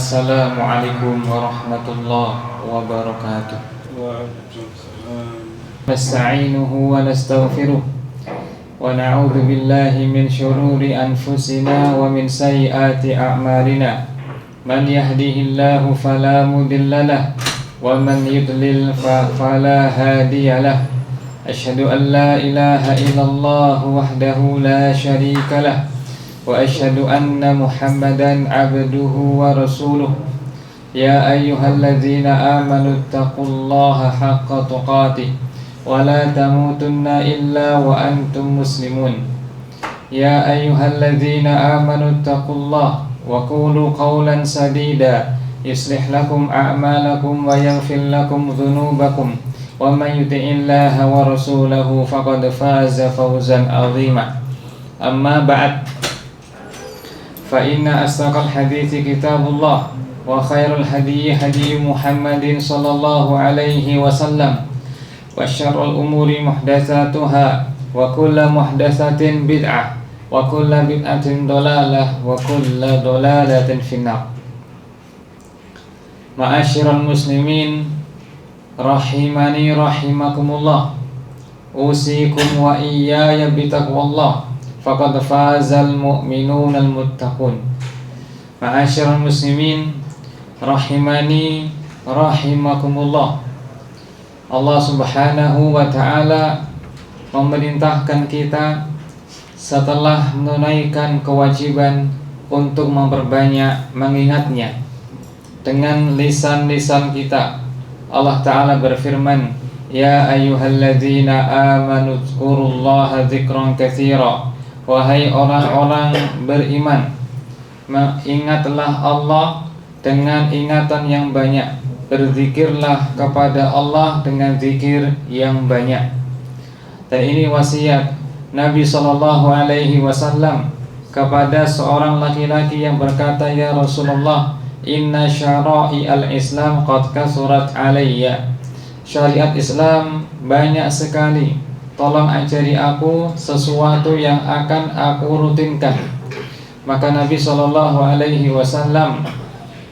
Assalamualaikum warahmatullahi wabarakatuh. Nasta'inuhu wa nastaghfiruh wa na'udzu billahi min syururi anfusina wa min sayyiati a'malina. Man yahdihillahu fala mudilla lahu wa man yudlil fala hadiya lahu. Asyhadu an la ilaha illallah wahdahu la syarika lahu wa asyhadu anna Muhammadan abduhu wa rasuluh. Ya ayyuhalladzina amanu taqullaha haqqa tuqatih wa la tamutunna illa wa antum muslimun. Ya ayyuhalladzina amanu taqullaha wa qulu qawlan sadida yuslih lakum a'malakum wa yaghfir lakum dhunubakum wa man yuti'illaha wa rasulahu faqad faza fawzan 'azima. Amma ba'd. Fa inna asdaqal hadithi kitabullah wa khairul hadiyi hadiyu Muhammadin sallallahu alaihi wasallam wa syarrul umuri muhdatsatuha wa kullu muhdatsatin bid'ah wa kullu bid'atin dhalalah wa kullu dhalalatin finnar. Ma'asyiral muslimin rahimani rahimakumullah, usikum wa iyaya bitaqwallah faqad fazal mu'minunal muttaqun. Ma'asyiral muslimin rahimani rahimakumullah, Allah subhanahu wa ta'ala memerintahkan kita setelah menunaikan kewajiban untuk memperbanyak mengingatnya dengan lisan-lisan kita. Allah ta'ala berfirman, Ya ayyuhalladzina amanu dzkurullaha dzikran katsira. Wahai orang-orang beriman, ingatlah Allah dengan ingatan yang banyak. Berzikirlah kepada Allah dengan zikir yang banyak. Dan ini wasiat Nabi SAW kepada seorang laki-laki yang berkata, Ya Rasulullah, inna syara'i al-Islam qad kasurat alayya. Syariat Islam banyak sekali, tolong ajari aku sesuatu yang akan aku rutinkan. Maka Nabi SAW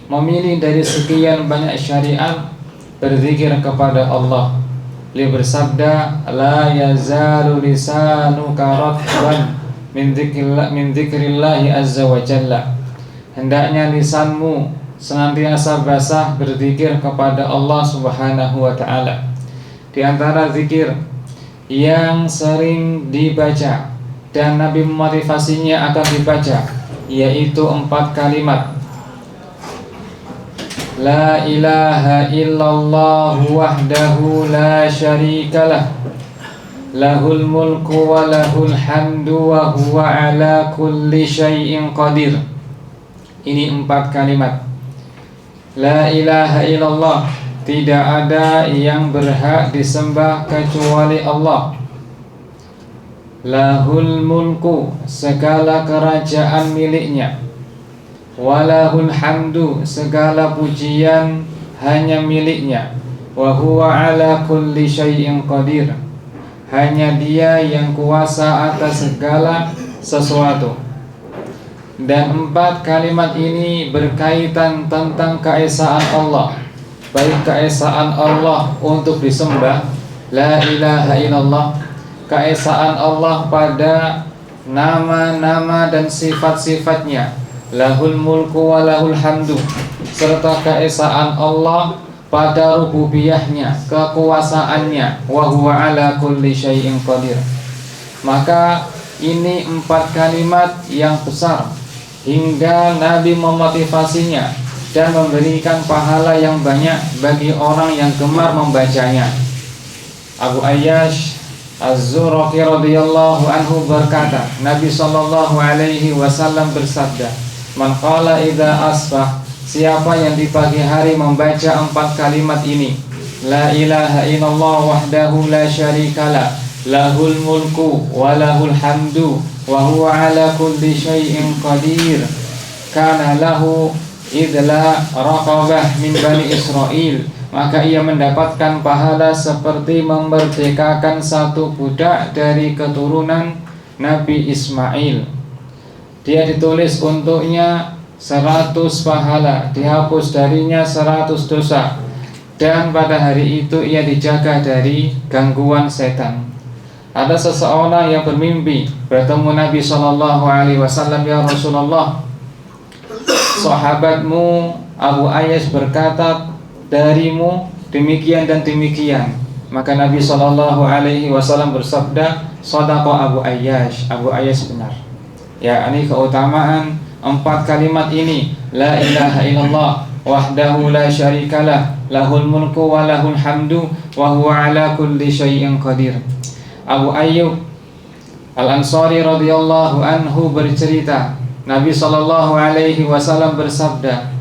memilih dari sekian banyak syariat berzikir kepada Allah. Beliau bersabda, La yazalu lisanuka ratban min dzikrillahi azza wa jalla. Hendaknya lisanmu senantiasa basah berzikir kepada Allah subhanahu wa ta'ala. Di antara zikir yang sering dibaca dan Nabi memotivasinya akan dibaca, yaitu 4 kalimat. La ilaha illallah wahdahu la syarikalah, lahul mulku wa lahul hamdu wa huwa ala kulli syai'in qadir. Ini 4 kalimat. La ilaha illallah, tidak ada yang berhak disembah kecuali Allah. Lahul mulku, segala kerajaan miliknya. Walahul hamdu, segala pujian hanya miliknya. Wa huwa ala kulli syai'in qadir, hanya Dia yang kuasa atas segala sesuatu. Dan 4 kalimat ini berkaitan tentang keesaan Allah, baik keesaan Allah untuk disembah, la ilaha illallah, keesaan Allah pada nama-nama dan sifat-sifatnya, lahul mulku wa lahul hamdu, serta keesaan Allah pada rububiyahnya, kekuasaannya, wa huwa ala kulli syai'in qadir. Maka ini 4 kalimat yang besar, hingga Nabi memotivasinya dan memberikan pahala yang banyak bagi orang yang gemar membacanya. Abu Ayyash Az-Zuraqi radhiyallahu anhu berkata, Nabi SAW bersabda, Man qala idza asbah, siapa yang di pagi hari membaca 4 kalimat ini, La ilaha illallah wahdahu la syarikalah, lahul mulku wa lahul hamdu wa huwa ala kulli syai'in qadir, kana lahu idla raqabah min bani Israel, maka ia mendapatkan pahala seperti memerdekakan satu budak dari keturunan Nabi Ismail. Dia ditulis untuknya 100 pahala, dihapus darinya 100 dosa. Dan pada hari itu ia dijaga dari gangguan setan. Ada seseorang yang bermimpi bertemu Nabi SAW. Ya Rasulullah, sahabatmu Abu Ayyas berkata darimu demikian dan demikian. Maka Nabi SAW bersabda, shadaqa Abu Ayyas, Abu Ayyas benar. Ya, ini keutamaan 4 kalimat ini. La ilaha illallah wahdahu la syarikalah, lahul mulku wa lahul hamdu wa huwa ala kulli syai'in qadir. Abu Ayyub Al-Ansari radhiyallahu anhu bercerita, Nabi SAW bersabda,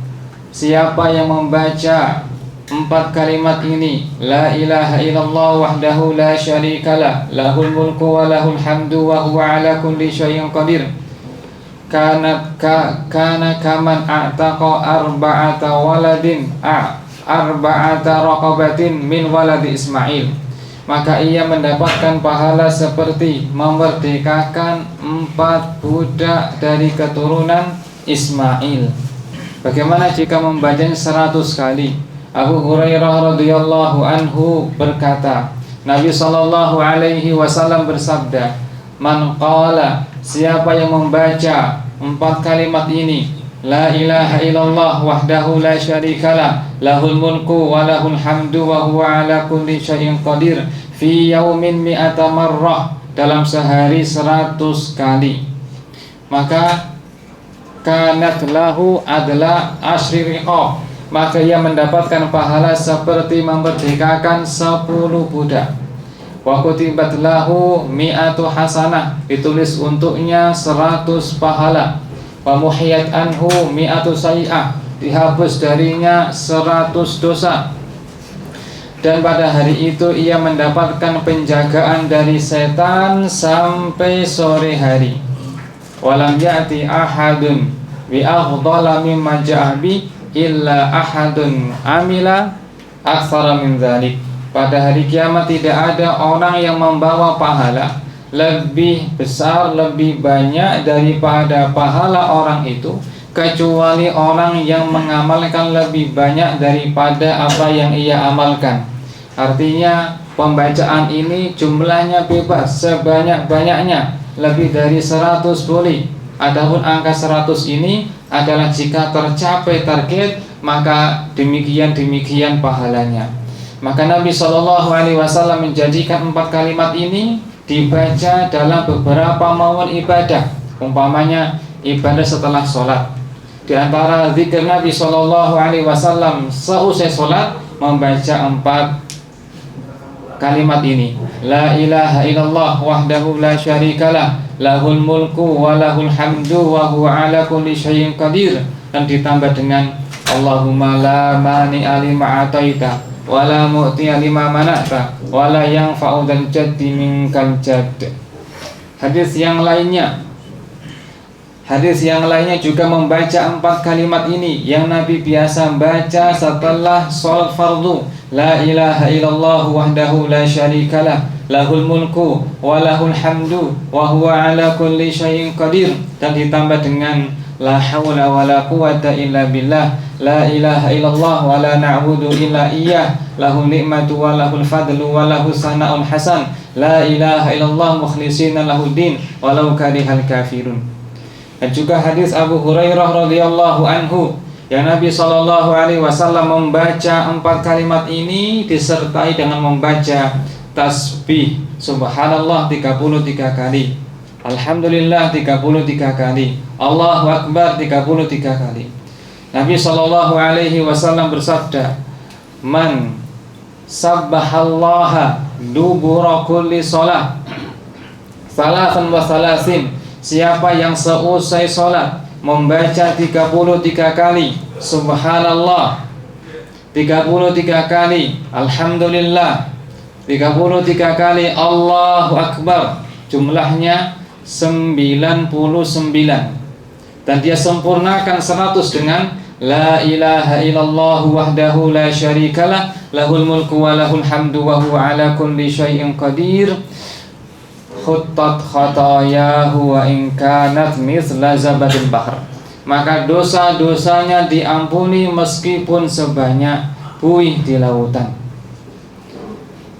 siapa yang membaca 4 kalimat ini, la ilaha illallah wahdahu la syarikalah, lahul mulku wa lahul hamdu wa huwa ala kulli syai'in qadir, kana kaman a'taqa arba'ata raqabatin min waladi Ismail. Maka ia mendapatkan pahala seperti memerdekakan 4 budak dari keturunan Ismail. Bagaimana jika membacanya 100 kali? Abu Hurairah radhiyallahu anhu berkata, Nabi SAW bersabda, man qala, siapa yang membaca 4 kalimat ini, la ilaha illallah wahdahu la syarikalah, lahul mulku wa lahul hamdu wa huwa ala kulli syai'in qadir, fi yaumin mi'ata marrah, dalam sehari 100 kali, maka kanat lahu adla asyri riqab, maka ia mendapatkan pahala seperti memerdekakan 10 budak. Wa kutibat lahu mi'atu hasanah, ditulis untuknya 100 pahala. Wa muhiyat anhu mi'atu sayi'ah, dihapus darinya 100 dosa. Dan pada hari itu ia mendapatkan penjagaan dari setan sampai sore hari. Walam ya'ti ahadun bi afdhala mimma ja'a bi illa ahadun amila aktsara min dzalik. Pada hari kiamat tidak ada orang yang membawa pahala lebih besar, lebih banyak daripada pahala orang itu, kecuali orang yang mengamalkan lebih banyak daripada apa yang ia amalkan. Artinya pembacaan ini jumlahnya bebas, sebanyak-banyaknya, lebih dari 100 boleh. Adapun angka 100 ini adalah jika tercapai target, maka demikian pahalanya. Maka Nabi SAW menjanjikan 4 kalimat ini dibaca dalam beberapa momen ibadah. Umpamanya ibadah setelah sholat. Di antara zikir Nabi SAW seusai sholat membaca 4 kalimat ini. La ilaha illallah wahdahu la syarikalah, lahul mulku wa lahul hamdu wa huwa ala kulli syai'in qadir. Dan ditambah dengan Allahumma la mani'a lima ataita wa la mu'tiya lima mana'ta wa la yanfa'u dzal jaddi minkal jadd. Hadis yang lainnya juga membaca 4 kalimat ini yang Nabi biasa baca setelah sholat fardu. La ilaha illallah wahdahu la syarikalah, lahul mulku wa lahul hamdu wa huwa ala kulli syai'in qadir. Dan ditambah dengan la haula wa la quwata illa billah, la ilaha illallah wa la na'budu illa iyyah, lahul ni'matu wa lahul fadlu wa lahus sana'ul hasan, la ilaha illallah mukhlishina lahud din walau karihal kafirun. Dan juga hadis Abu Hurairah radhiyallahu anhu yang Nabi SAW membaca 4 kalimat ini disertai dengan membaca tasbih subhanallah 33 kali, alhamdulillah 33 kali, Allahu akbar 33 kali. Nabi SAW bersabda, man sabbahallaha dubura kulli shalah salasan wa salasin, siapa yang seusai sholat membaca 33 kali subhanallah, 33 kali alhamdulillah, 33 kali Allahu akbar, jumlahnya 99, dan dia sempurnakan 100 dengan la ilaha illallah wahdahu la syarikalah, lahul mulku wa lahul hamdu wa huwa ala kulli syai'in qadir, khuttat khatayahu wa in kanat mithla zabadil bahr. maka dosa-dosanya diampuni meskipun sebanyak buih di lautan.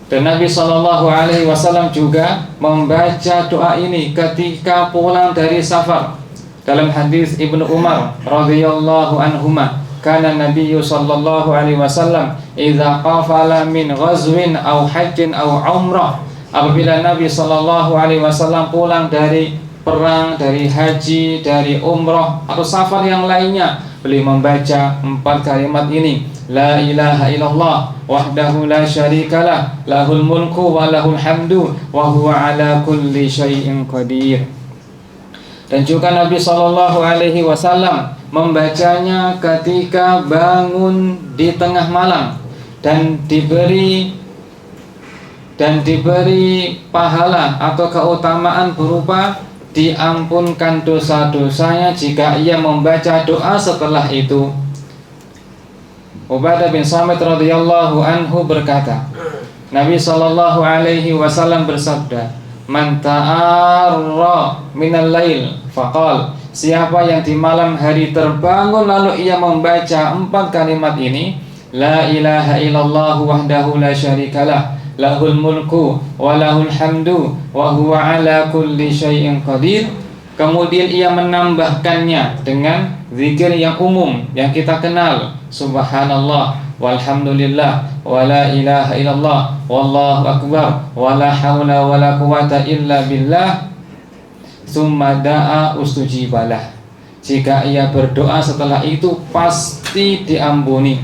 Dan Nabi SAW juga membaca doa ini ketika pulang dari safar. Dalam hadis Ibnu Umar radhiyallahu anhuma, kana Nabi sallallahu alaihi wasallam idza qafala min ghazwin aw hajjin aw umrah, apabila Nabi sallallahu alaihi wasallam pulang dari perang, dari haji, dari umrah atau safar yang lainnya, beliau membaca 4 kalimat ini: La ilaha illallah wahdahu la syarikalah, lahul mulku wa lahul hamdu wa huwa ala kulli syai'in qadir. Dan juga Nabi sallallahu alaihi wasallam membacanya ketika bangun di tengah malam dan diberi pahala atau keutamaan berupa diampunkan dosa-dosanya jika ia membaca doa setelah itu. Ubadah bin Samit radhiyallahu anhu berkata, Nabi sallallahu alaihi wasallam bersabda, "Man ta'arra minal lail faqal", siapa yang di malam hari terbangun lalu ia membaca 4 kalimat ini, La ilaha illallah wahdahu la syarikalah, lahul mulku wa lahul hamdu wa huwa ala kulli syai'in qadir. Kemudian ia menambahkannya dengan zikir yang umum yang kita kenal, subhanallah walhamdulillah wa la ilaha illallah wallahu akbar wa la hawla wa la quwata illa billah, summa da'a ustujibalah. Jika ia berdoa setelah itu pasti diampuni.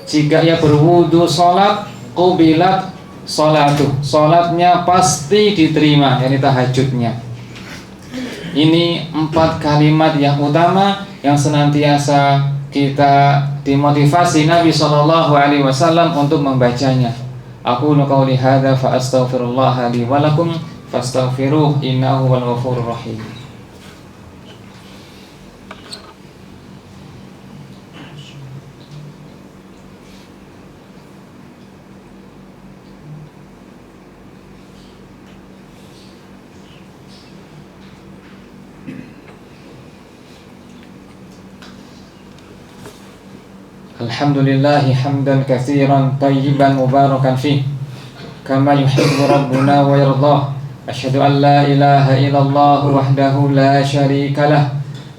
Jika ia berwudu salat, qubilat salatu, salatnya pasti diterima, yakni tahajudnya. Ini 4 kalimat yang utama yang senantiasa kita dimotivasi Nabi sallallahu alaihi wasallam untuk membacanya. Aku qauli hadza fa astaghfirullah li wa lakum fastaghfiruh innahu wal ghafurur rahim. Alhamdulillahi hamdan katsiran tayyiban mubarakan fih kama yuhibbu rabbuna wa yardah. Asyhadu an la ilaha illallah wahdahu la syarikalah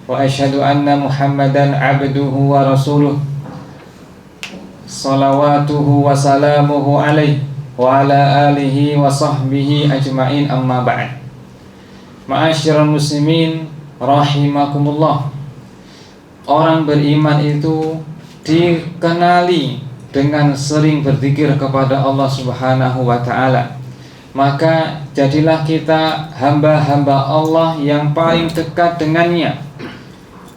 wa asyhadu anna Muhammadan abduhu wa rasuluh salawatuhu wa salamuhu alaihi wa ala alihi wa sahbihi ajma'in, amma ba'd. Ma'asyiral muslimin rahimakumullah. Orang beriman itu dikenali dengan sering berzikir kepada Allah Subhanahu wa ta'ala. Maka jadilah kita hamba-hamba Allah yang paling dekat dengannya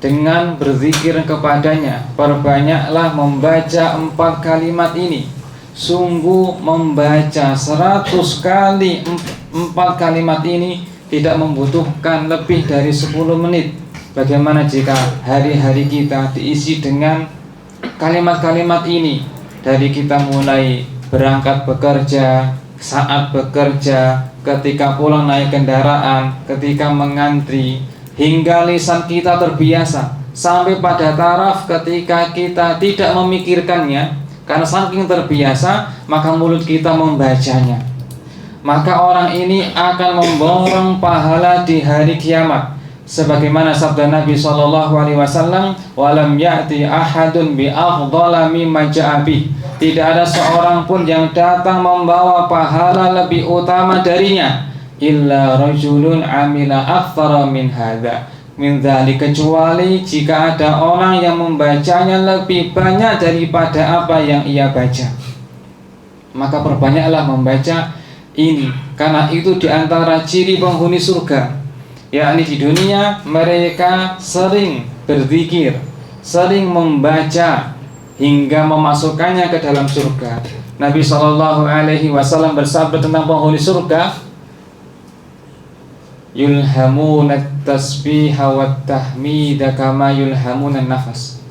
dengan berzikir kepadanya. Perbanyaklah membaca 4 kalimat ini. Sungguh membaca 100 kali 4 kalimat ini tidak membutuhkan lebih dari 10 menit. Bagaimana jika hari-hari kita diisi dengan kalimat-kalimat ini, dari kita mulai berangkat bekerja, saat bekerja, ketika pulang naik kendaraan, ketika mengantri, hingga lisan kita terbiasa sampai pada taraf ketika kita tidak memikirkannya karena saking terbiasa, maka mulut kita membacanya. Maka orang ini akan memborong pahala di hari kiamat. Sebagaimana sabda Nabi SAW, walam ya'ti ahadun bi afdhala mimma ja'a bih. Tidak ada seorang pun yang datang membawa pahala lebih utama darinya, illa rajulun amila aktsara min hadza min dzalik, kecuali jika ada orang yang membacanya lebih banyak daripada apa yang ia baca. Maka perbanyaklah membaca ini, karena itu diantara ciri penghuni surga, yakni di dunia mereka sering berzikir, sering membaca hingga memasukkannya ke dalam surga. Nabi SAW bersabda tentang penghuni surga, yulhamunat tasbiha wat tahmida kama yulhamunan nafas.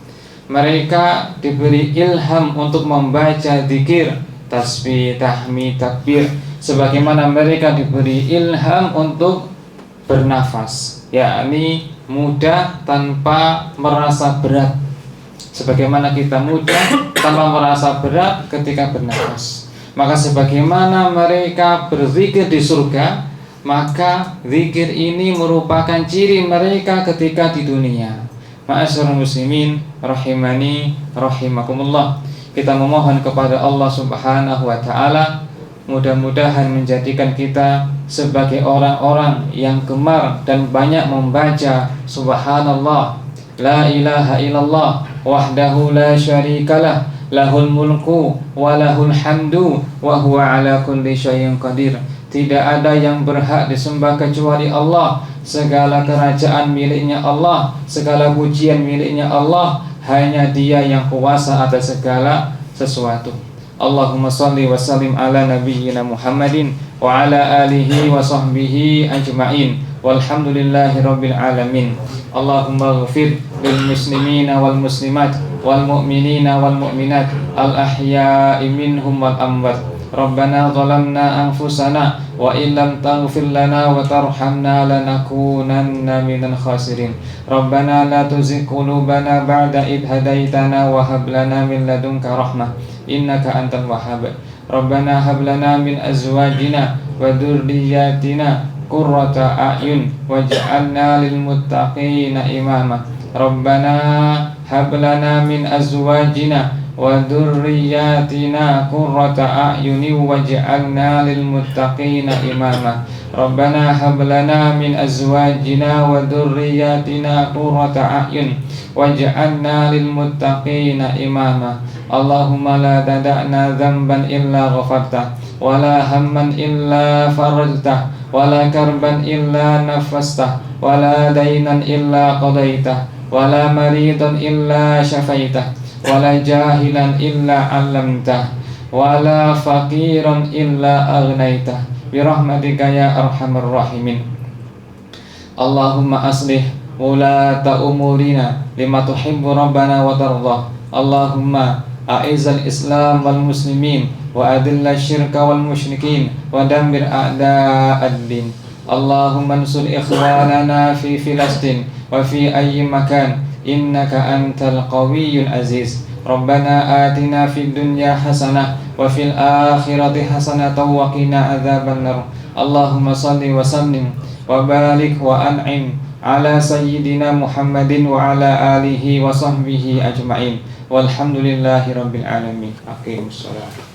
Mereka diberi ilham untuk membaca zikir, tasbih, tahmid, takbir, sebagaimana mereka diberi ilham untuk bernafas, yakni mudah tanpa merasa berat, sebagaimana kita mudah tanpa merasa berat ketika bernafas. Maka sebagaimana mereka berzikir di surga, maka zikir ini merupakan ciri mereka ketika di dunia. Ma'asyiral muslimin rahimani rahimakumullah. Kita memohon kepada Allah Subhanahu wa taala mudah-mudahan menjadikan kita sebagai orang-orang yang gemar dan banyak membaca subhanallah, la ilaha illallah, wahdahu la syarikalah, lahul mulku wa lahul hamdu wa huwa ala kulli syai'in qadir. Tidak ada yang berhak disembah kecuali Allah. Segala kerajaan miliknya Allah, segala pujian miliknya Allah. Hanya Dia yang kuasa atas segala sesuatu. Allahumma salli wa sallim ala nabiyyina Muhammadin wa ala alihi wa sahbihi ajma'in. Walhamdulillahi rabbil alamin. Allahumma ghfir lil muslimina wal muslimat wal mu'minina wal mu'minat al ahya'i minhum wal amwat. Rabbana zalamna anfusana wa illam taghfir lana wa tarhamna lanakunanna minal khasirin. Rabbana la tuzigh qulubana ba'da idh hadaitana wa hab lana min ladunka rahmah innaka antal wahhab. Rabbana hab lana min azwajina wa dhurriyyatina qurrata a'yun waj'alna lil muttaqina imama. Rabbana hab lana min azwajina wa dhurriyyatina qurrata a'yuni waj'alna lil muttaqina imama. Rabbana hab lana min azwajina wa dhurriyyatina qurrata a'yun waj'alna lil muttaqina imama. Allahumma la tada'na dhanban illa ghafartah wa la hamman illa farajtah wa la karban illa nafastah wa la daynan illa qadaitah wa la maridan illa syafaitah wa la jahilan illa 'allamtah wa la faqiran illa aghnaitah bi rahmatika ya arhamar rahimin. Allahumma aslih wulata umurina lima tuhibbu rabbana wa tardah. Allahumma a'izal islam wal muslimin wa adilla syirka wal musyrikin wa dammir a'da'ad din. Allahumma ansur ikhwanana fi Filastin wa fi ayyi makan innaka antal qawiyyul aziz. Rabbana atina fid dunya hasanah wa fil akhirati hasanah wa qina adzaban nar. Allahumma shalli wa sallim wa barik wa an'im ala sayyidina Muhammadin wa ala alihi wa sahbihi ajma'in. Walhamdulillahi rabbil alamin. Aqimus shalah.